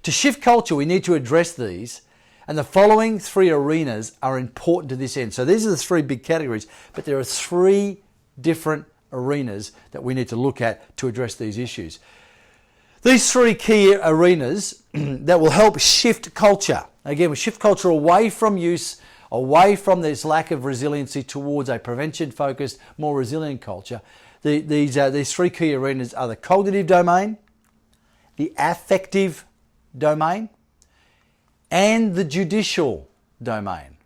To shift culture, we need to address these, and the following three arenas are important to this end. So these are the three big categories, but there are three different arenas that we need to look at to address these issues. These three key arenas that will help shift culture. Again, we shift culture away from use, away from this lack of resiliency towards a prevention-focused, more resilient culture. These three key arenas are the cognitive domain, the affective domain, and the judicial domain.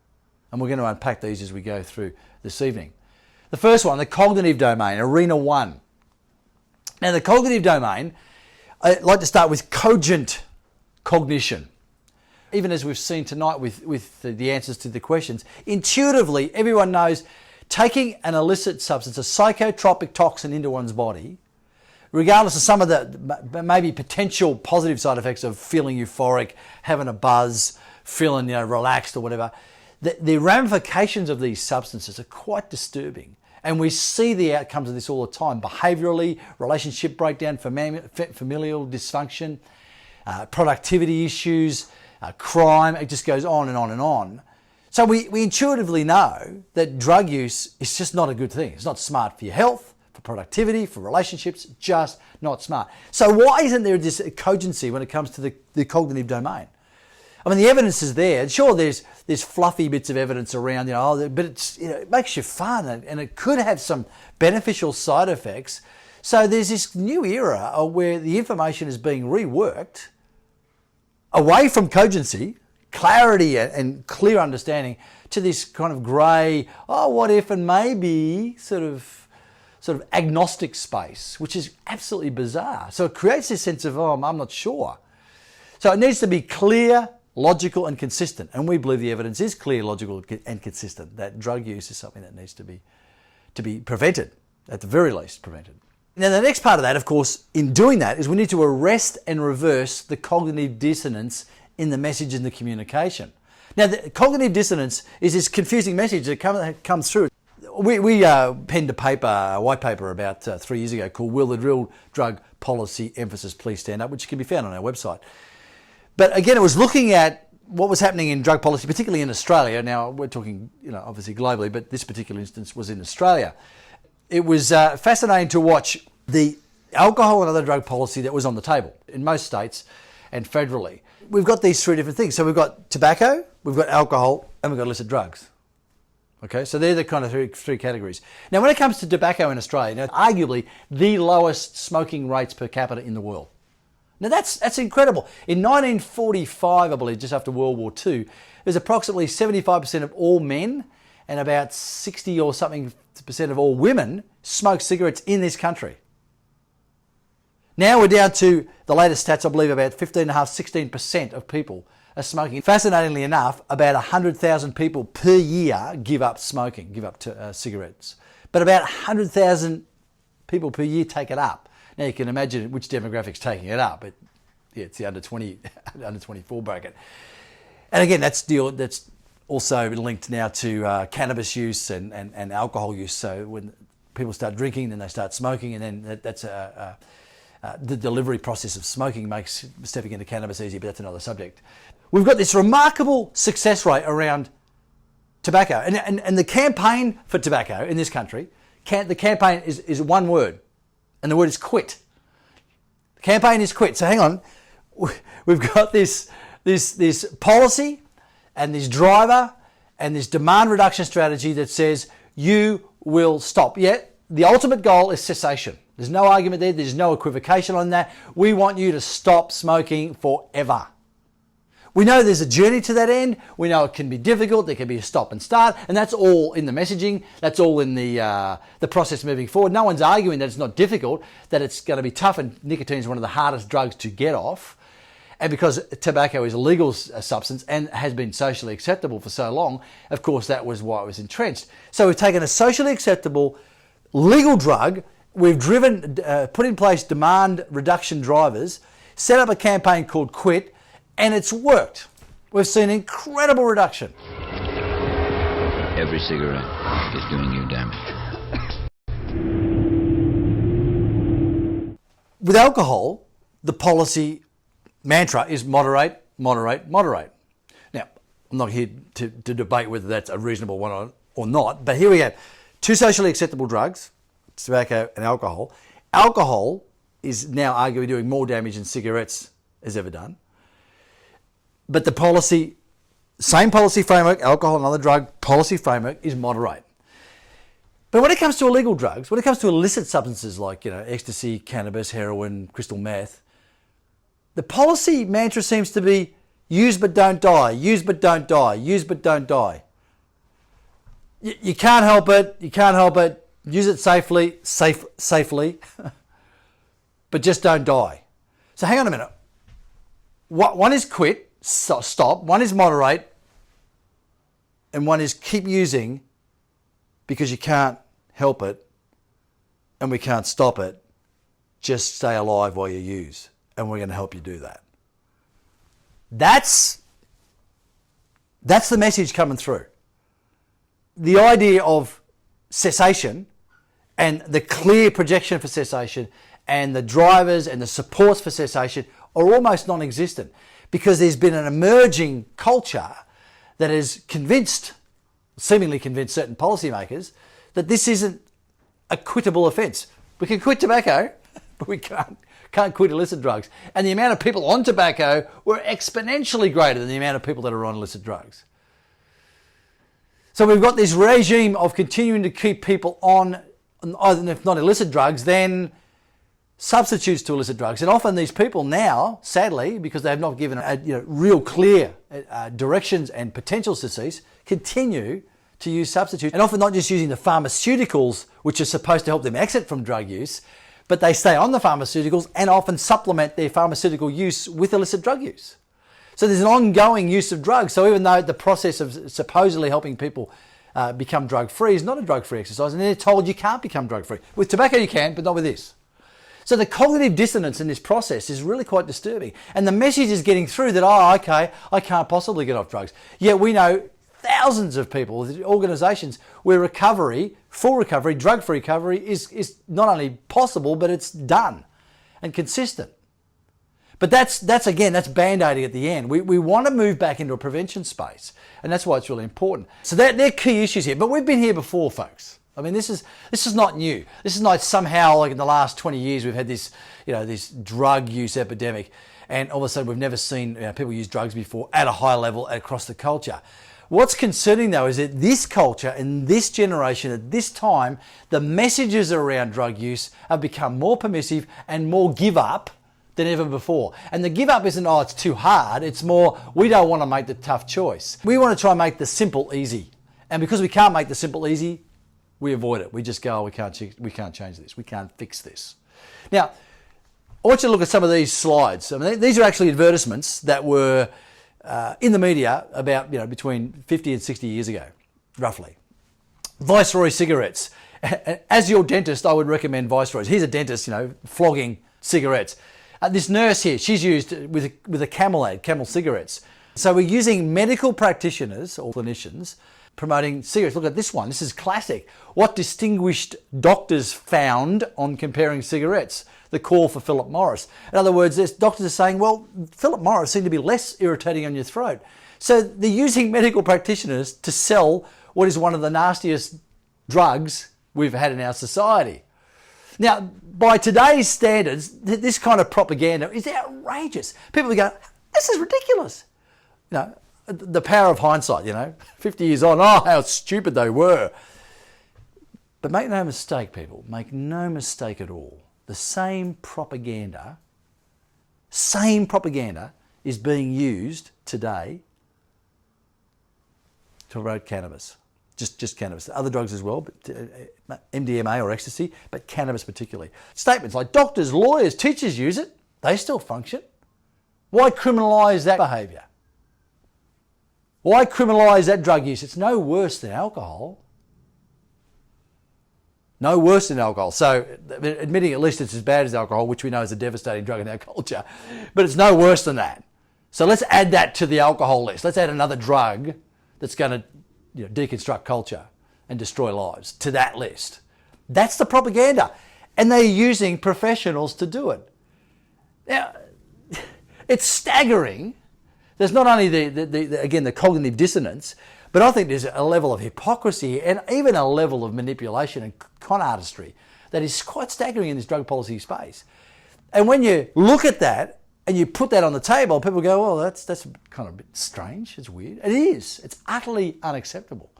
And we're going to unpack these as we go through this evening. The first one, the cognitive domain, arena one. Now the cognitive domain, I'd like to start with cogent cognition. Even as we've seen tonight with the answers to the questions, intuitively everyone knows taking an illicit substance, a psychotropic toxin into one's body, regardless of some of the maybe potential positive side effects of feeling euphoric, having a buzz, feeling relaxed or whatever, the ramifications of these substances are quite disturbing. And we see the outcomes of this all the time, behaviourally, relationship breakdown, familial dysfunction, productivity issues, crime, it just goes on and on and on. So we intuitively know that drug use is just not a good thing. It's not smart for your health, for productivity, for relationships, just not smart. So why isn't there this cogency when it comes to the cognitive domain? I mean, the evidence is there. Sure, there's fluffy bits of evidence around, but it makes you fun and it could have some beneficial side effects. So there's this new era where the information is being reworked away from cogency, clarity and clear understanding, to this kind of grey, what if and maybe sort of agnostic space, which is absolutely bizarre. So it creates this sense of, I'm not sure. So it needs to be clear, logical and consistent. And we believe the evidence is clear, logical and consistent, that drug use is something that needs to be prevented, at the very least prevented. Now the next part of that, of course, in doing that, is we need to arrest and reverse the cognitive dissonance in the message and the communication. Now the cognitive dissonance is this confusing message that comes through. We penned a white paper about 3 years ago called Will the Real Drug Policy Emphasis Please Stand Up, which can be found on our website. But again, it was looking at what was happening in drug policy, particularly in Australia. Now, we're talking, obviously globally, but this particular instance was in Australia. It was fascinating to watch the alcohol and other drug policy that was on the table in most states and federally. We've got these three different things. So we've got tobacco, we've got alcohol, and we've got illicit drugs. Okay, so they're the kind of three categories. Now, when it comes to tobacco in Australia, arguably the lowest smoking rates per capita in the world. Now, that's incredible. In 1945, I believe, just after World War II, there's approximately 75% of all men and about 60 or something % of all women smoke cigarettes in this country. Now we're down to the latest stats, I believe, about 15.5–16% of people are smoking. Fascinatingly enough, about 100,000 people per year give up smoking, give up cigarettes. But about 100,000 people per year take it up. Now you can imagine which demographic's taking it up. It's the under 24 bracket. And again, that's also linked now to cannabis use and alcohol use. So when people start drinking, then they start smoking, and then that's the delivery process of smoking makes stepping into cannabis easy, but that's another subject. We've got this remarkable success rate around tobacco. And the campaign for tobacco in this country, the campaign is one word, and the word is quit. The campaign is quit. So hang on, we've got this policy and this driver and this demand reduction strategy that says you will stop. Yet the ultimate goal is cessation. There's no argument there. There's no equivocation on that. We want you to stop smoking forever. We know there's a journey to that end. We know it can be difficult. There can be a stop and start, and that's all in the messaging. That's all in the process moving forward. No one's arguing that it's not difficult, that it's going to be tough, and nicotine is one of the hardest drugs to get off. And because tobacco is a legal substance and has been socially acceptable for so long, of course, that was why it was entrenched. So we've taken a socially acceptable legal drug, we've put in place demand reduction drivers, set up a campaign called Quit, and it's worked. We've seen incredible reduction. Every cigarette is doing you damage. With alcohol, the policy mantra is moderate, moderate, moderate. Now, I'm not here to debate whether that's a reasonable one or not, but here we have two socially acceptable drugs, tobacco and alcohol. Alcohol is now arguably doing more damage than cigarettes has ever done. But the same policy framework, alcohol, another drug, policy framework is moderate. But when it comes to illegal drugs, when it comes to illicit substances like, ecstasy, cannabis, heroin, crystal meth, the policy mantra seems to be use but don't die, use but don't die, use but don't die. You can't help it, use it safely, but just don't die. So hang on a minute. One is quit, stop, one is moderate, and one is keep using because you can't help it and we can't stop it. Just stay alive while you use, and we're going to help you do that. That's the message coming through. The idea of cessation and the clear projection for cessation and the drivers and the supports for cessation are almost non-existent because there's been an emerging culture that has seemingly convinced certain policymakers that this isn't a quittable offence. We can quit tobacco, but we can't quit illicit drugs. And the amount of people on tobacco were exponentially greater than the amount of people that are on illicit drugs. So we've got this regime of continuing to keep people on, either if not illicit drugs, then substitutes to illicit drugs. And often these people now, sadly, because they have not given real clear directions and potentials to cease, continue to use substitutes. And often not just using the pharmaceuticals, which are supposed to help them exit from drug use, but they stay on the pharmaceuticals and often supplement their pharmaceutical use with illicit drug use. So there's an ongoing use of drugs. So even though the process of supposedly helping people become drug-free is not a drug-free exercise, and they're told you can't become drug-free. With tobacco you can, but not with this. So the cognitive dissonance in this process is really quite disturbing. And the message is getting through that, okay, I can't possibly get off drugs. Yet we know thousands of people, organisations where full recovery, drug-free recovery is not only possible, but it's done and consistent. But that's band-aiding at the end. We want to move back into a prevention space, and that's why it's really important. So they're key issues here. But we've been here before, folks. I mean, this is not new. This is not somehow like in the last 20 years we've had this, this drug use epidemic, and all of a sudden we've never seen people use drugs before at a high level across the culture. What's concerning though is that this culture in this generation at this time, the messages around drug use have become more permissive and more give up than ever before. And the give up isn't, it's too hard. It's more, we don't want to make the tough choice. We want to try and make the simple easy. And because we can't make the simple easy, we avoid it. We just go, we can't change this. We can't fix this. Now, I want you to look at some of these slides. I mean, these are actually advertisements that were in the media about, between 50 and 60 years ago, roughly. Viceroy cigarettes. As your dentist, I would recommend Viceroys. Here's a dentist, flogging cigarettes. This nurse here, she's used with a Camel cigarettes. So we're using medical practitioners or clinicians promoting cigarettes. Look at this one. This is classic. What distinguished doctors found on comparing cigarettes? The call for Philip Morris. In other words, doctors are saying, well, Philip Morris seemed to be less irritating on your throat. So they're using medical practitioners to sell what is one of the nastiest drugs we've had in our society. Now, by today's standards, this kind of propaganda is outrageous. People go, this is ridiculous. The power of hindsight, 50 years on, how stupid they were. But make no mistake, people, make no mistake at all. The same propaganda is being used today to promote cannabis. Just cannabis. Other drugs as well, but MDMA or ecstasy, but cannabis particularly. Statements like doctors, lawyers, teachers use it. They still function. Why criminalise that behaviour? Why criminalise that drug use? It's no worse than alcohol. No worse than alcohol. So admitting at least it's as bad as alcohol, which we know is a devastating drug in our culture, but it's no worse than that. So let's add that to the alcohol list. Let's add another drug that's going to deconstruct culture and destroy lives to that list. That's the propaganda. And they're using professionals to do it. Now, it's staggering. There's not only the cognitive dissonance, but I think there's a level of hypocrisy and even a level of manipulation and con artistry that is quite staggering in this drug policy space. And when you look at that and you put that on the table, people go, well, that's kind of a bit strange, it's weird. It is. It's utterly unacceptable.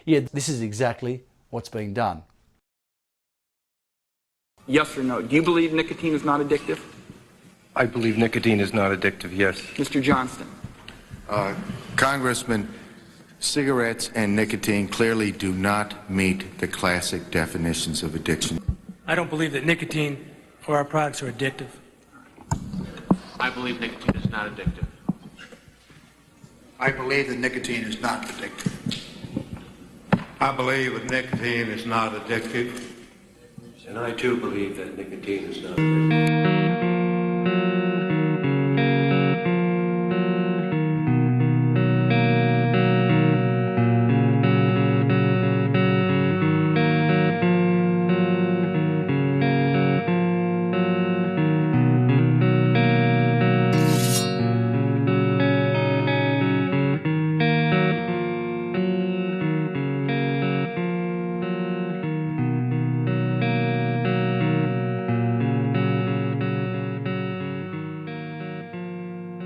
Yet this is exactly what's being done. Yes or no? Do you believe nicotine is not addictive? I believe nicotine is not addictive, yes. Mr. Johnston. Congressman, cigarettes and nicotine clearly do not meet the classic definitions of addiction. I don't believe that nicotine or our products are addictive. I believe nicotine is not addictive. I believe that nicotine is not addictive. I believe that nicotine is not addictive. And I too believe that nicotine is not addictive.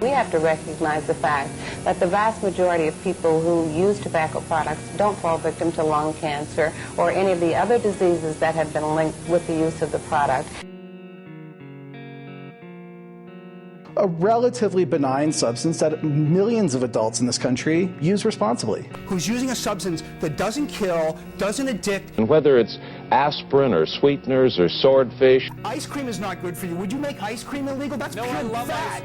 We have to recognize the fact that the vast majority of people who use tobacco products don't fall victim to lung cancer or any of the other diseases that have been linked with the use of the product. A relatively benign substance that millions of adults in this country use responsibly. Who's using a substance that doesn't kill, doesn't addict. And whether it's aspirin or sweeteners or swordfish. Ice cream is not good for you. Would you make ice cream illegal? That's pure fat.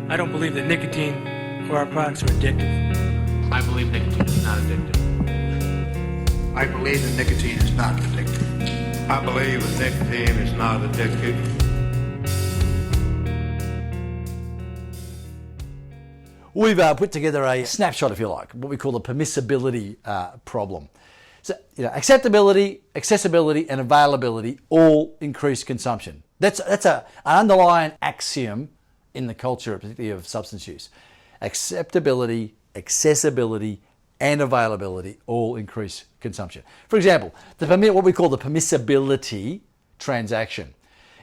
I don't believe that nicotine or our products are addictive. I believe nicotine is not addictive. I believe that nicotine is not addictive. I believe that nicotine is not addictive. We've put together a snapshot, if you like, what we call the permissibility problem. So, acceptability, accessibility, and availability all increase consumption. That's an underlying axiom in the culture, particularly of substance use. Acceptability, accessibility, and availability all increase consumption. For example, what we call the permissibility transaction.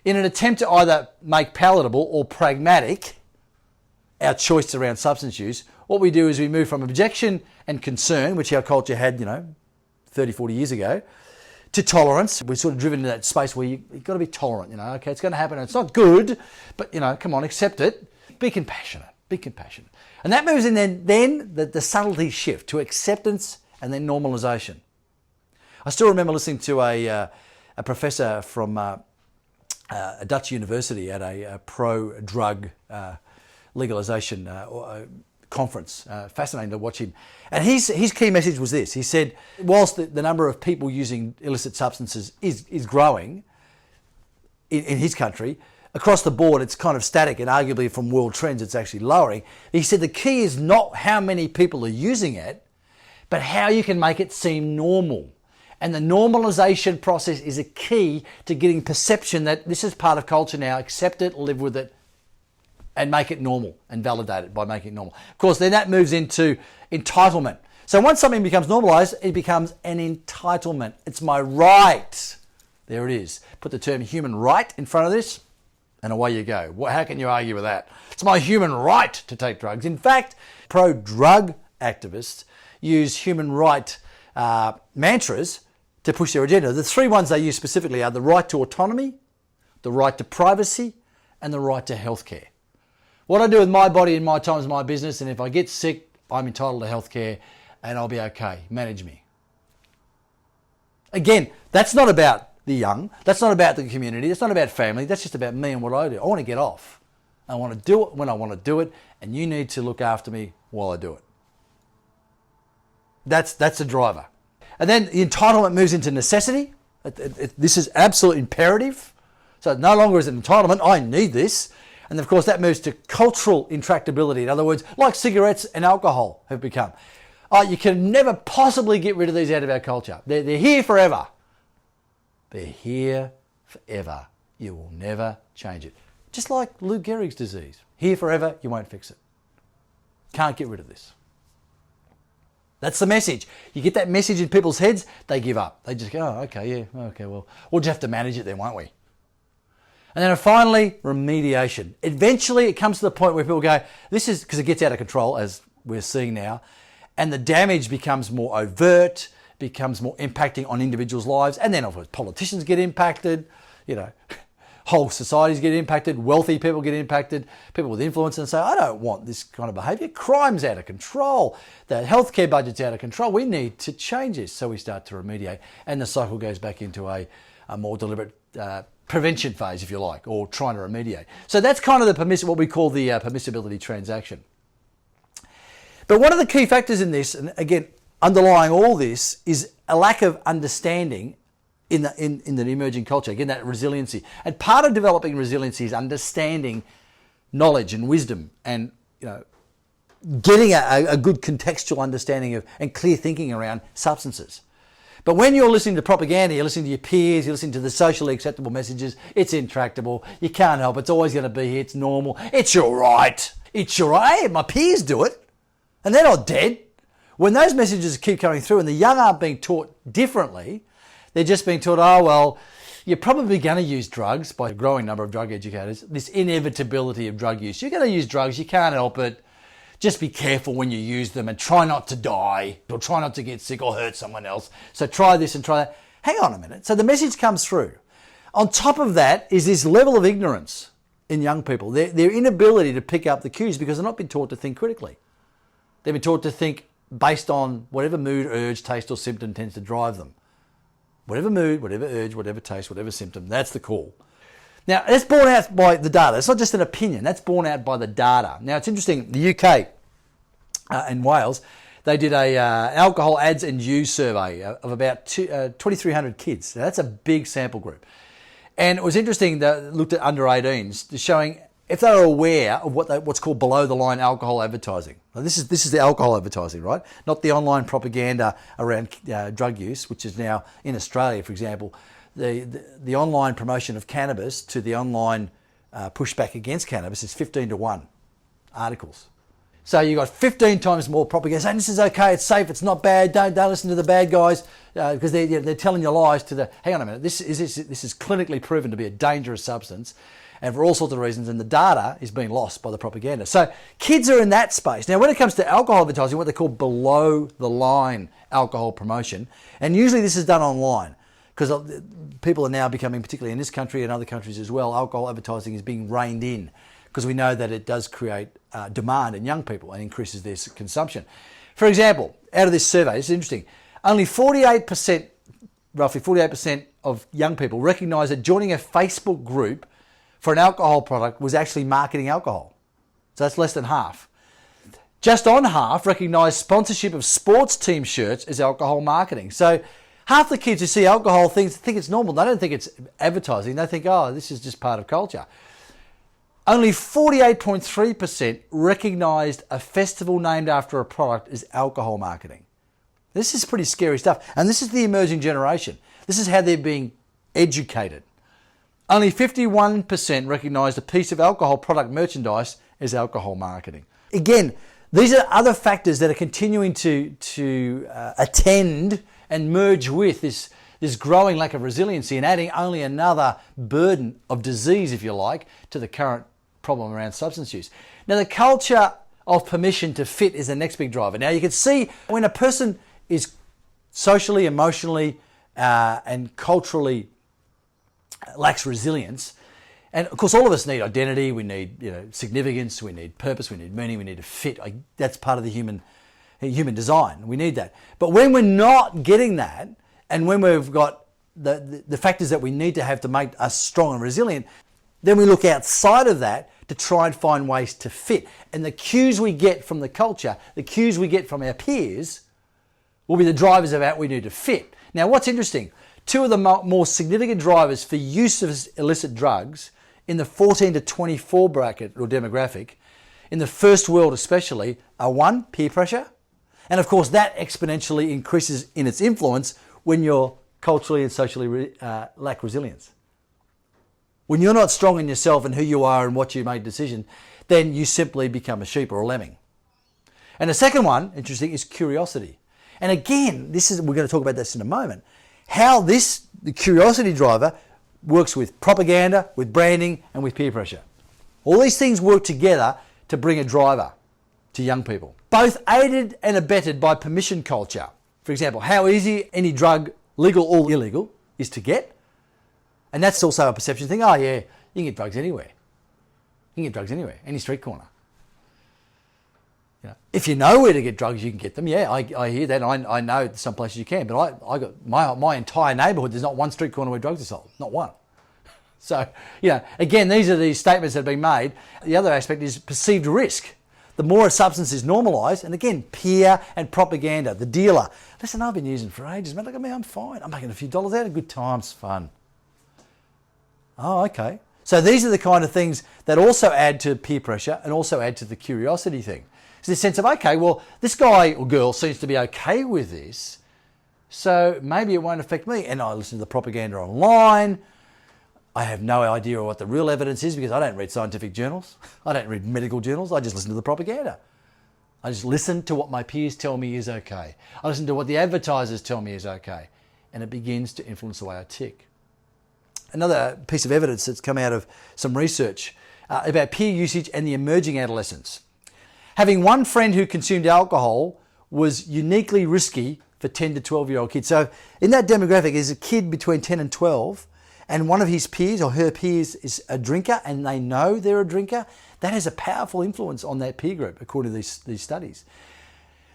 In an attempt to either make palatable or pragmatic our choice around substance use, what we do is we move from objection and concern, which our culture had, 30, 40 years ago, to tolerance. We're sort of driven into that space where you've got to be tolerant, okay, it's going to happen and it's not good, but, come on, accept it. Be compassionate. And that moves in then the subtlety shift to acceptance and then normalisation. I still remember listening to a professor from a Dutch university at a pro-drug legalisation conference. Fascinating to watch him. And his key message was this. He said, whilst the number of people using illicit substances is growing in his country, across the board it's kind of static, and arguably from world trends it's actually lowering. He said the key is not how many people are using it, but how you can make it seem normal. And the normalisation process is a key to getting perception that this is part of culture now, accept it, live with it, and make it normal and validate it by making it normal. Of course, then that moves into entitlement. So once something becomes normalised, it becomes an entitlement. It's my right. There it is. Put the term human right in front of this, and away you go. How can you argue with that? It's my human right to take drugs. In fact, pro-drug activists use human right mantras to push their agenda. The three ones they use specifically are the right to autonomy, the right to privacy, and the right to healthcare. What I do with my body and my time is my business, and if I get sick, I'm entitled to healthcare and I'll be okay. Manage me. Again, that's not about the young. That's not about the community. That's not about family. That's just about me and what I do. I want to get off. I want to do it when I want to do it, and you need to look after me while I do it. That's the driver. And then the entitlement moves into necessity. This is absolute imperative. So no longer is it entitlement. I need this. And of course that moves to cultural intractability. In other words, like cigarettes and alcohol have become. You can never possibly get rid of these out of our culture. They're here forever. They're here forever. You will never change it. Just like Lou Gehrig's disease. Here forever, you won't fix it. Can't get rid of this. That's the message. You get that message in people's heads, they give up. They just go, oh, okay, yeah, okay, well, we'll just have to manage it then, won't we? And then finally, remediation. Eventually, it comes to the point where people go, this is, because it gets out of control, as we're seeing now, and the damage becomes more overt, becomes more impacting on individuals' lives, and then, of course, politicians get impacted, whole societies get impacted, wealthy people get impacted, people with influence, and say, I don't want this kind of behaviour. Crime's out of control. The healthcare budget's out of control. We need to change this. So we start to remediate, and the cycle goes back into a more deliberate prevention phase, if you like, or trying to remediate. So that's kind of what we call the permissibility transaction. But one of the key factors in this, and again, underlying all this, is a lack of understanding in the emerging culture. Again, that resiliency. And part of developing resiliency is understanding knowledge and wisdom, and getting a good contextual understanding of and clear thinking around substances. But when you're listening to propaganda, you're listening to your peers, you're listening to the socially acceptable messages, it's intractable. You can't help it. It's always going to be here. It's normal. It's all right. It's all right. Hey, my peers do it, and they're not dead. When those messages keep coming through and the young aren't being taught differently, they're just being taught, oh, well, you're probably going to use drugs by a growing number of drug educators, this inevitability of drug use. You're going to use drugs. You can't help it. Just be careful when you use them and try not to die or try not to get sick or hurt someone else. So try this and try that. Hang on a minute. So the message comes through. On top of that is this level of ignorance in young people, their inability to pick up the cues because they've not been taught to think critically. They've been taught to think based on whatever mood, urge, taste or symptom tends to drive them. Whatever mood, whatever urge, whatever taste, whatever symptom, that's the call. Now, that's borne out by the data. It's not just an opinion. That's borne out by the data. Now, it's interesting. The UK and Wales, they did a alcohol ads and use survey of about 2,300 kids. Now, that's a big sample group. And it was interesting that it looked at under 18s, showing if they were aware of what's called below-the-line alcohol advertising. Now, this is the alcohol advertising, right? Not the online propaganda around drug use, which is now in Australia, for example. The online promotion of cannabis to the online pushback against cannabis is 15-1 articles. So you've got 15 times more propaganda saying this is okay, it's safe, it's not bad, don't listen to the bad guys because they're telling you lies to the, hang on a minute, this is clinically proven to be a dangerous substance and for all sorts of reasons, and the data is being lost by the propaganda. So kids are in that space. Now when it comes to alcohol advertising, what they call below the line alcohol promotion, and usually this is done online, because people are now becoming, particularly in this country and other countries as well, alcohol advertising is being reined in because we know that it does create demand in young people and increases their consumption. For example, out of this survey, this is interesting, only 48%, roughly 48% of young people recognise that joining a Facebook group for an alcohol product was actually marketing alcohol. So that's less than half. Just on half recognised sponsorship of sports team shirts as alcohol marketing. So half the kids who see alcohol think it's normal. They don't think it's advertising. They think, oh, this is just part of culture. Only 48.3% recognised a festival named after a product as alcohol marketing. This is pretty scary stuff. And this is the emerging generation. This is how they're being educated. Only 51% recognised a piece of alcohol product merchandise as alcohol marketing. Again, these are other factors that are continuing to attend and merge with this growing lack of resiliency and adding only another burden of disease, if you like, to the current problem around substance use. Now, the culture of permission to fit is the next big driver. Now, you can see when a person is socially, emotionally, and culturally lacks resilience, and of course all of us need identity, we need significance, we need purpose, we need meaning, we need to fit. That's part of the human design. We need that. But when we're not getting that, and when we've got the factors that we need to have to make us strong and resilient, then we look outside of that to try and find ways to fit. And the cues we get from the culture, the cues we get from our peers, will be the drivers of how we need to fit. Now, what's interesting, two of the more significant drivers for use of illicit drugs in the 14 to 24 bracket or demographic, in the first world especially, are one, peer pressure. And of course, that exponentially increases in its influence when you're culturally and socially lack resilience. When you're not strong in yourself and who you are and what you made decision, then you simply become a sheep or a lemming. And the second one, interesting, is curiosity. And again, we're going to talk about this in a moment, how the curiosity driver works with propaganda, with branding, and with peer pressure. All these things work together to bring a driver to young people, both aided and abetted by permission culture. For example, how easy any drug, legal or illegal, is to get. And that's also a perception thing. Oh yeah, you can get drugs anywhere. You can get drugs anywhere, any street corner. If you know where to get drugs, you can get them. Yeah, I hear that. I know some places you can, but I got my entire neighbourhood. There's not one street corner where drugs are sold, not one. So again, these are the statements that have been made. The other aspect is perceived risk. The more a substance is normalised, and again, peer and propaganda. The dealer, listen, I've been using for ages, man. Look at me, I'm fine. I'm making a few dollars out of good times, fun. Oh, okay. So these are the kind of things that also add to peer pressure and also add to the curiosity thing. It's the sense of, okay, well, this guy or girl seems to be okay with this, so maybe it won't affect me. And I listen to the propaganda online. I have no idea what the real evidence is because I don't read scientific journals. I don't read medical journals. I just listen to the propaganda. I just listen to what my peers tell me is okay. I listen to what the advertisers tell me is okay. And it begins to influence the way I tick. Another piece of evidence that's come out of some research about peer usage and the emerging adolescents. Having one friend who consumed alcohol was uniquely risky for 10 to 12-year-old kids. So in that demographic is a kid between 10 and 12, and one of his peers or her peers is a drinker and they know they're a drinker. That has a powerful influence on that peer group, according to these studies.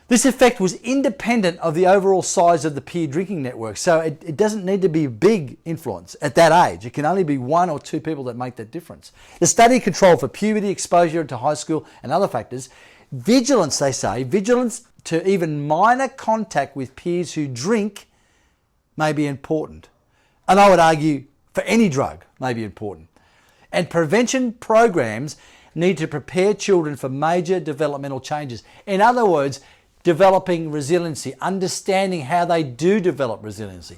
This effect was independent of the overall size of the peer drinking network. So it doesn't need to be a big influence at that age. It can only be one or two people that make that difference. The study controlled for puberty, exposure to high school and other factors. Vigilance, they say, vigilance to even minor contact with peers who drink may be important. And I would argue for any drug may be important. And prevention programs need to prepare children for major developmental changes. In other words, developing resiliency, understanding how they do develop resiliency,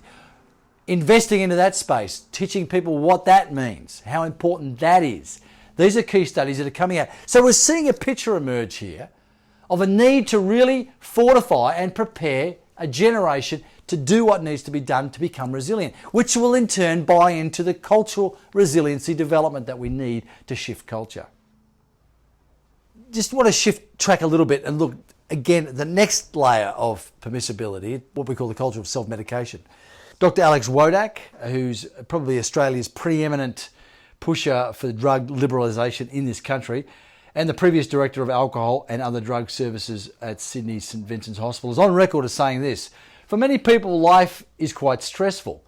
investing into that space, teaching people what that means, how important that is. These are key studies that are coming out. So we're seeing a picture emerge here of a need to really fortify and prepare a generation to do what needs to be done to become resilient, which will in turn buy into the cultural resiliency development that we need to shift culture. Just want to shift track a little bit and look again, the next layer of permissibility, what we call the culture of self-medication. Dr. Alex Wodak, who's probably Australia's preeminent pusher for drug liberalisation in this country, and the previous director of alcohol and other drug services at Sydney St Vincent's Hospital, is on record as saying this: for many people, life is quite stressful.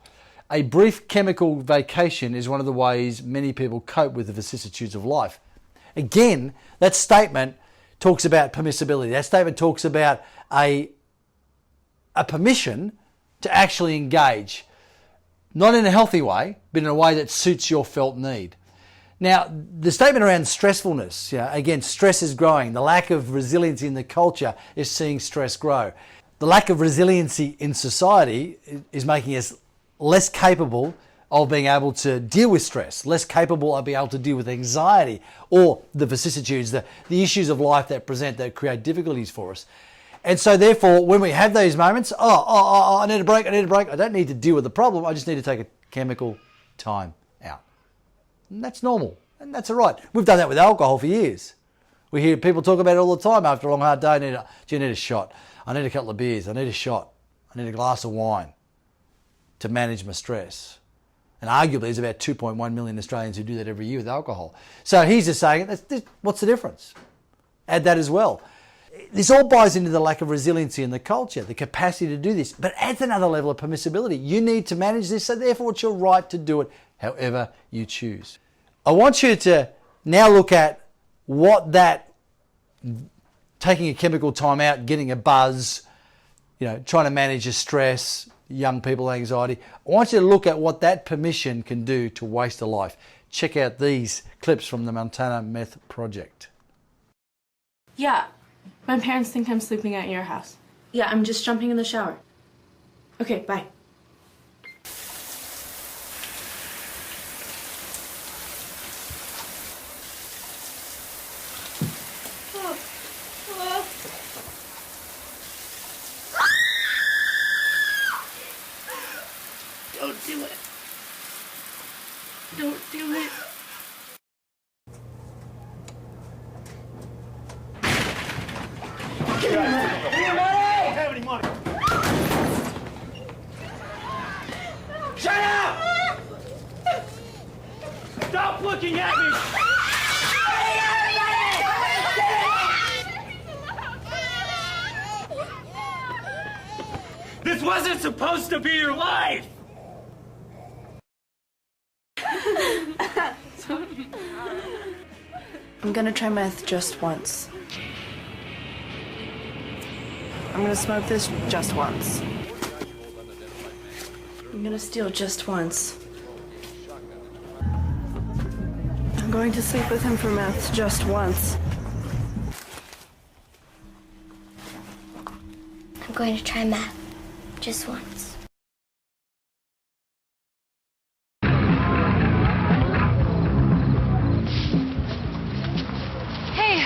A brief chemical vacation is one of the ways many people cope with the vicissitudes of life. Again, that statement talks about permissibility. That statement talks about a permission to actually engage, not in a healthy way, but in a way that suits your felt need. Now, the statement around stressfulness, again, stress is growing. The lack of resiliency in the culture is seeing stress grow. The lack of resiliency in society is making us less capable of being able to deal with stress, less capable of being able to deal with anxiety or the vicissitudes, the issues of life that create difficulties for us. And so therefore, when we have those moments, I need a break, I don't need to deal with the problem, I just need to take a chemical time out. And that's normal, and that's all right. We've done that with alcohol for years. We hear people talk about it all the time. After a long, hard day, do you need a shot? I need a couple of beers, I need a shot, I need a glass of wine to manage my stress. And arguably, there's about 2.1 million Australians who do that every year with alcohol. So he's just saying, what's the difference? Add that as well. This all buys into the lack of resiliency in the culture, the capacity to do this, but adds another level of permissibility. You need to manage this, so therefore it's your right to do it however you choose. I want you to now look at what that taking a chemical time out, getting a buzz, trying to manage your stress, young people anxiety. I want you to look at what that permission can do to waste a life. Check out these clips from the Montana Meth Project. Yeah, my parents think I'm sleeping at your house. Yeah, I'm just jumping in the shower. Okay, bye. Don't do it. Don't do it. Give me money! Give me money! I don't have any money. Shut up! Stop looking at me! This wasn't supposed to be your life! I'm gonna try meth just once. I'm gonna smoke this just once. I'm gonna steal just once. I'm going to sleep with him for meth just once. I'm going to try meth just once. Hey,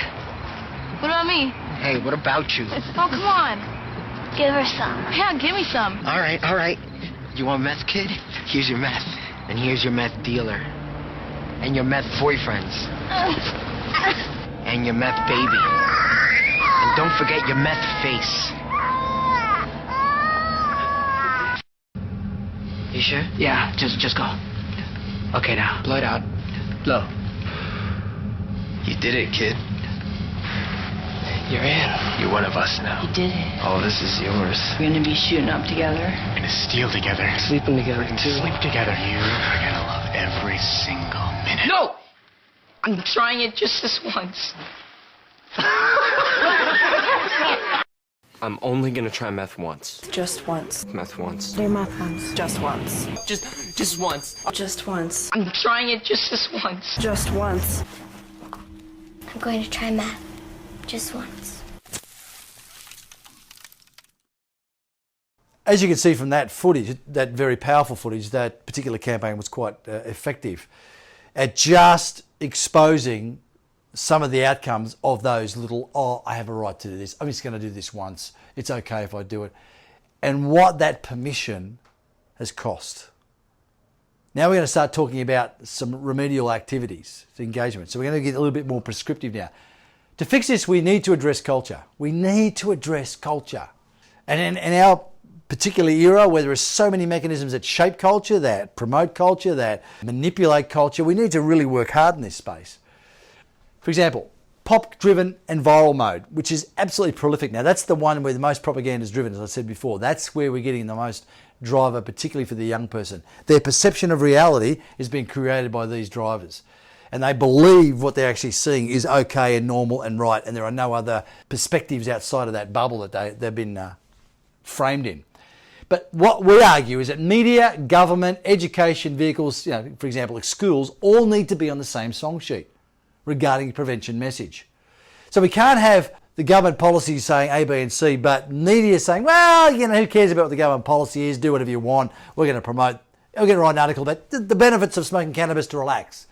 what about me? Hey, what about you? Oh, come on. Give her some. Yeah, give me some. All right. You want meth, kid? Here's your meth. And here's your meth dealer. And your meth boyfriends. And your meth baby. And don't forget your meth face. You sure? Yeah, just go. Okay, now, blow it out. Blow. You did it, kid. You're in. You're one of us now. You did it. All this is yours. We're gonna be shooting up together. We're gonna steal together. Sleeping together, We're gonna too. sleep together. You are gonna love every single minute. No! I'm trying it just this once. I'm only gonna try meth once. Just once. Meth once. Do meth once. Just once. Just once. Just once. I'm trying it just this once. Just once. I'm going to try meth just once. As you can see from that footage, that very powerful footage, that particular campaign was quite effective at just exposing some of the outcomes of those little, I have a right to do this, I'm just going to do this once, it's okay if I do it, and what that permission has cost. Now we're going to start talking about some remedial activities, engagement. So we're going to get a little bit more prescriptive now. To fix this, we need to address culture. We need to address culture. And in our particular era, where there are so many mechanisms that shape culture, that promote culture, that manipulate culture, we need to really work hard in this space. For example, pop-driven and viral mode, which is absolutely prolific. Now, that's the one where the most propaganda is driven, as I said before. That's where we're getting the most driver, particularly for the young person. Their perception of reality is being created by these drivers. And they believe what they're actually seeing is okay and normal and right, and there are no other perspectives outside of that bubble that they've been framed in. But what we argue is that media, government, education, vehicles, for example, like schools, all need to be on the same song sheet regarding the prevention message. So we can't have the government policy saying A, B and C, but media saying, well, who cares about what the government policy is, do whatever you want, we're going to promote, we're going to write an article about the benefits of smoking cannabis to relax.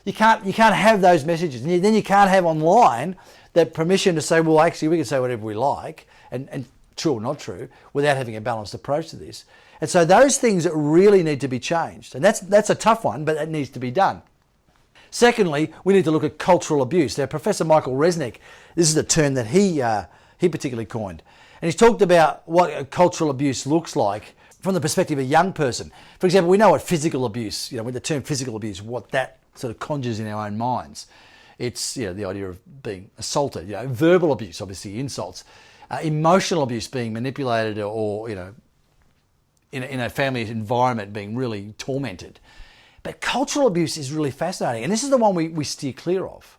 You can't have those messages. And then you can't have online that permission to say, well, actually, we can say whatever we like, and true or not true, without having a balanced approach to this. And so those things really need to be changed. And that's a tough one, but that needs to be done. Secondly, we need to look at cultural abuse. Now, Professor Michael Resnick, this is a term that he particularly coined. And he's talked about what cultural abuse looks like from the perspective of a young person. For example, we know what physical abuse, with the term physical abuse, what that sort of conjures in our own minds. It's the idea of being assaulted, verbal abuse, obviously insults, emotional abuse, being manipulated or in a family environment being really tormented. But cultural abuse is really fascinating, and this is the one we steer clear of.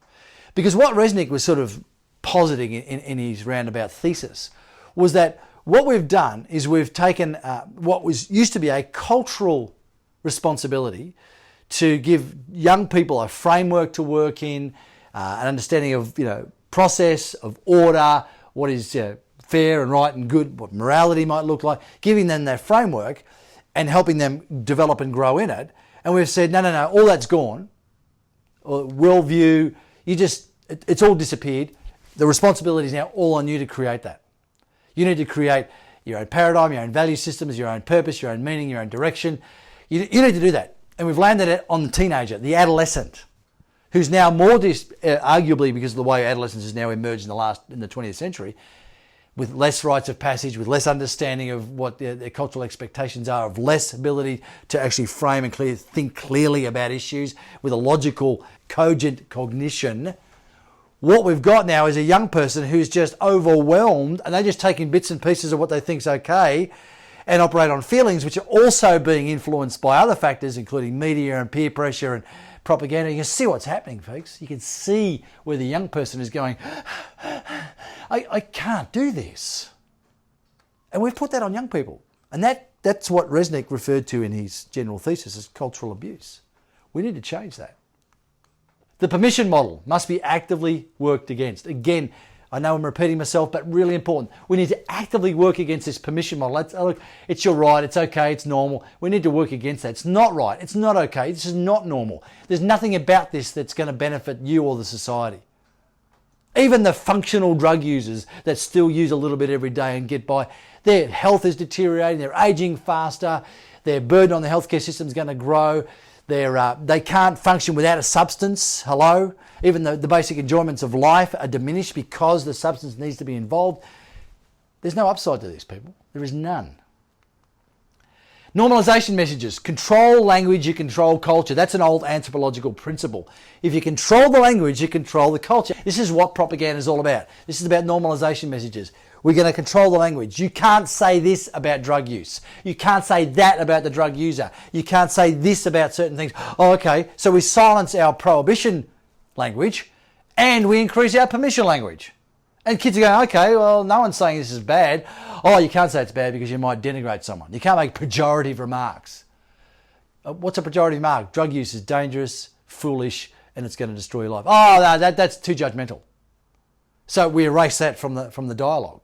Because what Resnick was sort of positing in his roundabout thesis was that what we've done is we've taken what used to be a cultural responsibility to give young people a framework to work in, an understanding of process, of order, what is fair and right and good, what morality might look like, giving them that framework and helping them develop and grow in it. And we've said, no, all that's gone. Or worldview, it's all disappeared. The responsibility is now all on you to create that. You need to create your own paradigm, your own value systems, your own purpose, your own meaning, your own direction. You need to do that. And we've landed it on the teenager, the adolescent, who's now more, arguably because of the way adolescence has now emerged in the 20th century, with less rites of passage, with less understanding of what their cultural expectations are, of less ability to actually frame and think clearly about issues, with a logical, cogent cognition. What we've got now is a young person who's just overwhelmed, and they're just taking bits and pieces of what they think's okay and operate on feelings, which are also being influenced by other factors, including media and peer pressure and propaganda. You can see what's happening, folks. You can see where the young person is going, I can't do this. And we've put that on young people. And that's what Resnick referred to in his general thesis as cultural abuse. We need to change that. The permission model must be actively worked against. Again, I know I'm repeating myself, but really important. We need to actively work against this permission model. Look, it's your right, it's okay, it's normal. We need to work against that. It's not right, it's not okay, this is not normal. There's nothing about this that's going to benefit you or the society. Even the functional drug users that still use a little bit every day and get by, their health is deteriorating, they're aging faster, their burden on the healthcare system is going to grow, they can't function without a substance. Hello? Even the basic enjoyments of life are diminished because the substance needs to be involved. There's no upside to this, people. There is none. Normalization messages. Control language, you control culture. That's an old anthropological principle. If you control the language, you control the culture. This is what propaganda is all about. This is about normalization messages. We're going to control the language. You can't say this about drug use. You can't say that about the drug user. You can't say this about certain things. Oh, okay. So we silence our prohibition language and we increase our permission language. And kids are going, okay, well, no one's saying this is bad. Oh, you can't say it's bad because you might denigrate someone. You can't make pejorative remarks. What's a pejorative remark? Drug use is dangerous, foolish, and it's going to destroy your life. Oh, no, that's too judgmental. So we erase that from the dialogue.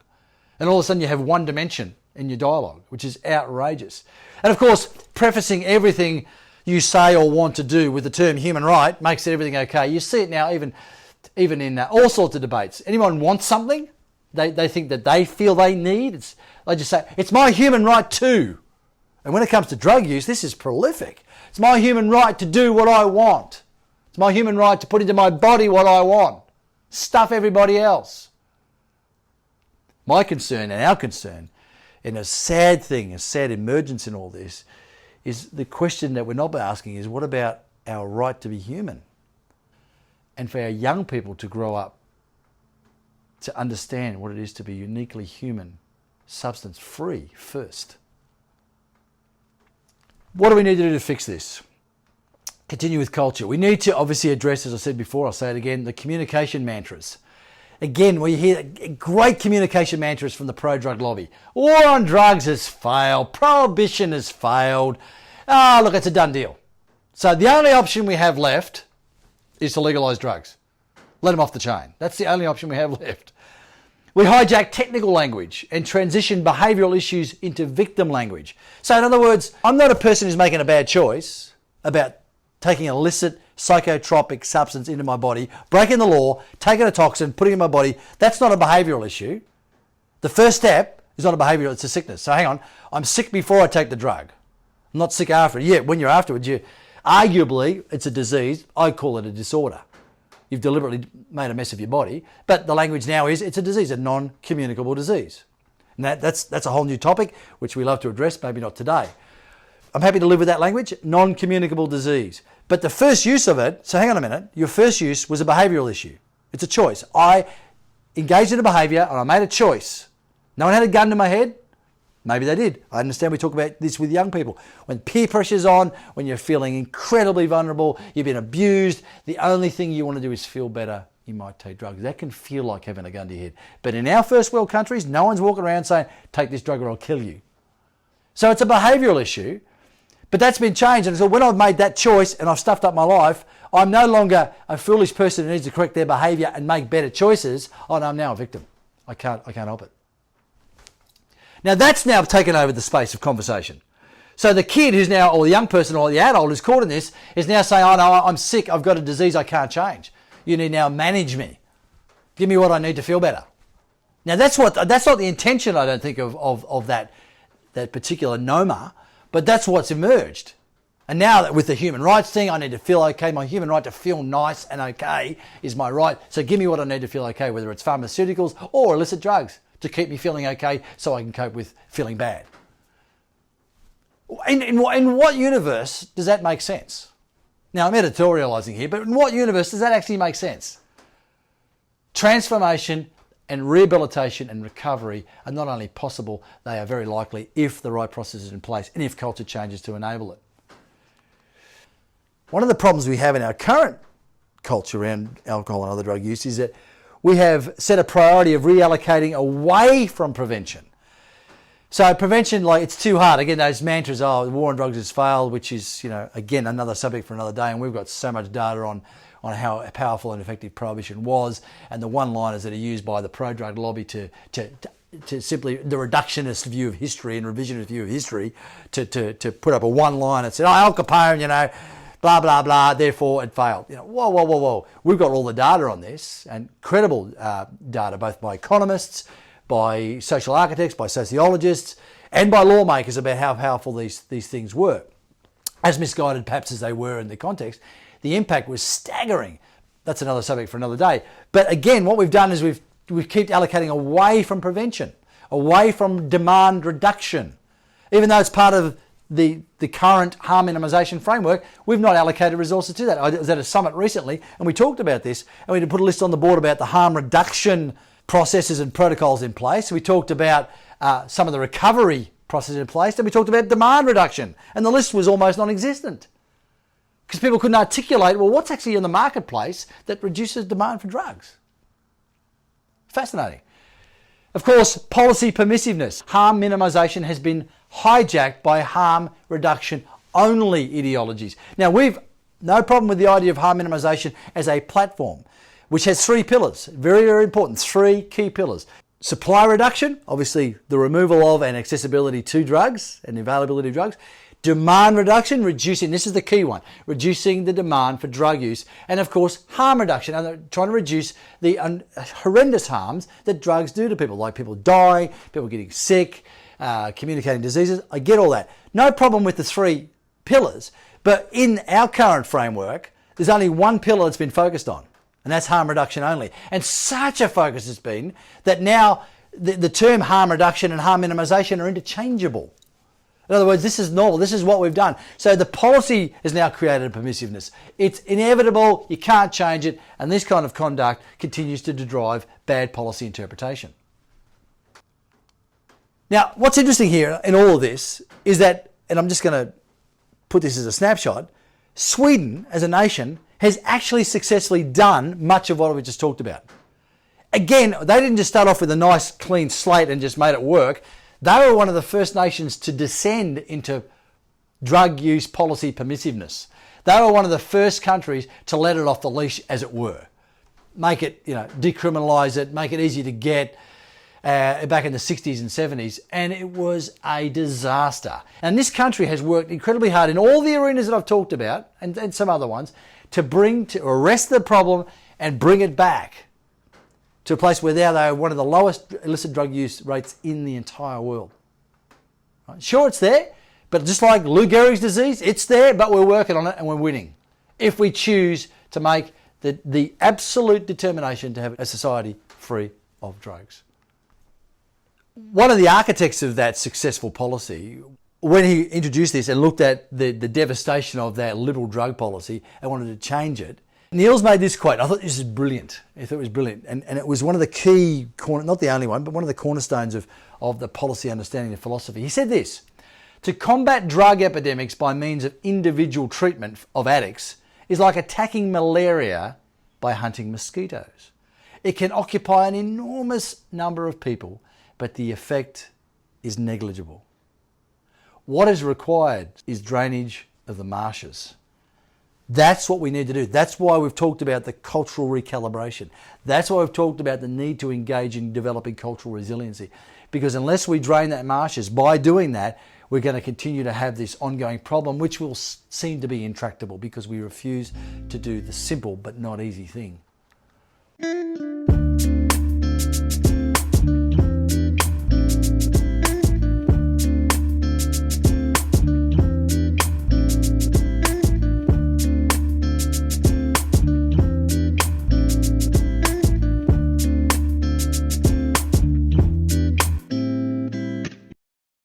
And all of a sudden you have one dimension in your dialogue, which is outrageous. And of course, prefacing everything you say or want to do with the term human right makes everything okay. You see it now even in all sorts of debates. Anyone wants something, they think that they feel they need, they just say, it's my human right to. And when it comes to drug use, this is prolific. It's my human right to do what I want. It's my human right to put into my body what I want. Stuff everybody else. My concern and our concern, and a sad thing, a sad emergence in all this, is the question that we're not asking is, what about our right to be human? And for our young people to grow up to understand what it is to be uniquely human, substance-free first. What do we need to do to fix this? Continue with culture. We need to obviously address, as I said before, I'll say it again, the communication mantras. Again, we hear great communication mantras from the pro-drug lobby. War on drugs has failed. Prohibition has failed. Oh, look, it's a done deal. So the only option we have left is to legalise drugs. Let them off the chain. That's the only option we have left. We hijack technical language and transition behavioural issues into victim language. So in other words, I'm not a person who's making a bad choice about taking illicit psychotropic substance into my body, breaking the law, taking a toxin, putting it in my body. That's not a behavioural issue. The first step is not a behaviour, it's a sickness. So hang on, I'm sick before I take the drug. I'm not sick after it. Yeah, when you're afterwards, arguably it's a disease. I call it a disorder. You've deliberately made a mess of your body, but the language now is it's a disease, a non-communicable disease. And that's a whole new topic, which we love to address, maybe not today. I'm happy to live with that language, non-communicable disease. But the first use of it, so hang on a minute, your first use was a behavioural issue. It's a choice. I engaged in a behaviour and I made a choice. No one had a gun to my head. Maybe they did. I understand we talk about this with young people. When peer pressure's on, when you're feeling incredibly vulnerable, you've been abused, the only thing you want to do is feel better, you might take drugs. That can feel like having a gun to your head. But in our first world countries, no one's walking around saying, take this drug or I'll kill you. So it's a behavioural issue. But that's been changed, and so when I've made that choice and I've stuffed up my life, I'm no longer a foolish person who needs to correct their behaviour and make better choices. Oh no, I'm now a victim. I can't help it. Now that's now taken over the space of conversation. So the kid who's now, or the young person or the adult who's caught in this, is now saying, oh no, I'm sick, I've got a disease I can't change. You need now manage me. Give me what I need to feel better. Now that's not the intention, I don't think, of that particular NOMA. But that's what's emerged. And now that with the human rights thing, I need to feel okay. My human right to feel nice and okay is my right. So give me what I need to feel okay, whether it's pharmaceuticals or illicit drugs to keep me feeling okay so I can cope with feeling bad. In what universe does that make sense? Now, I'm editorialising here, but in what universe does that actually make sense? Transformation and rehabilitation and recovery are not only possible, they are very likely if the right process is in place and if culture changes to enable it. One of the problems we have in our current culture around alcohol and other drug use is that we have set a priority of reallocating away from prevention. So prevention, like, it's too hard. Again, those mantras, the war on drugs has failed, which is, again, another subject for another day, and we've got so much data on how powerful and effective prohibition was, and the one-liners that are used by the pro-drug lobby to simply, the reductionist view of history and revisionist view of history, to put up a one-line and say, Al Capone, blah, blah, blah, therefore it failed. Whoa. We've got all the data on this, and credible data, both by economists, by social architects, by sociologists, and by lawmakers about how powerful these things were. As misguided perhaps as they were in the context, the impact was staggering. That's another subject for another day. But again, what we've done is we've kept allocating away from prevention, away from demand reduction. Even though it's part of the current harm minimisation framework, we've not allocated resources to that. I was at a summit recently and we talked about this, and we had to put a list on the board about the harm reduction processes and protocols in place. We talked about some of the recovery processes in place, and we talked about demand reduction, and the list was almost non-existent. Because people couldn't articulate, well, what's actually in the marketplace that reduces demand for drugs? Fascinating. Of course, policy permissiveness. Harm minimisation has been hijacked by harm reduction only ideologies. Now, we've no problem with the idea of harm minimisation as a platform, which has three pillars. Very, very important. Three key pillars. Supply reduction, obviously the removal of and accessibility to drugs and availability of drugs. Demand reduction, reducing, this is the key one, reducing the demand for drug use. And of course, harm reduction, and trying to reduce the horrendous harms that drugs do to people, like people die, people getting sick, communicating diseases. I get all that. No problem with the three pillars, but in our current framework, there's only one pillar that's been focused on, and that's harm reduction only. And such a focus has been that now the term harm reduction and harm minimisation are interchangeable. In other words, this is normal. This is what we've done. So the policy has now created a permissiveness. It's inevitable. You can't change it. And this kind of conduct continues to drive bad policy interpretation. Now, what's interesting here in all of this is that, and I'm just going to put this as a snapshot, Sweden as a nation has actually successfully done much of what we just talked about. Again, they didn't just start off with a nice clean slate and just made it work. They were one of the first nations to descend into drug use policy permissiveness. They were one of the first countries to let it off the leash, as it were. Make it, decriminalise it, make it easy to get, back in the 60s and 70s, and it was a disaster. And this country has worked incredibly hard in all the arenas that I've talked about, and some other ones, to arrest the problem and bring it back to a place where now they are one of the lowest illicit drug use rates in the entire world. Right? Sure, it's there, but just like Lou Gehrig's disease, it's there, but we're working on it and we're winning. If we choose to make the absolute determination to have a society free of drugs. One of the architects of that successful policy, when he introduced this and looked at the devastation of that liberal drug policy and wanted to change it, Niels made this quote. I thought this was brilliant. I thought it was brilliant. And it was one of the key, not the only one, but one of the cornerstones of the policy understanding of philosophy. He said this: to combat drug epidemics by means of individual treatment of addicts is like attacking malaria by hunting mosquitoes. It can occupy an enormous number of people, but the effect is negligible. What is required is drainage of the marshes. That's what we need to do. That's why we've talked about the cultural recalibration. That's why we've talked about the need to engage in developing cultural resiliency. Because unless we drain that marshes, by doing that, we're going to continue to have this ongoing problem, which will seem to be intractable because we refuse to do the simple but not easy thing.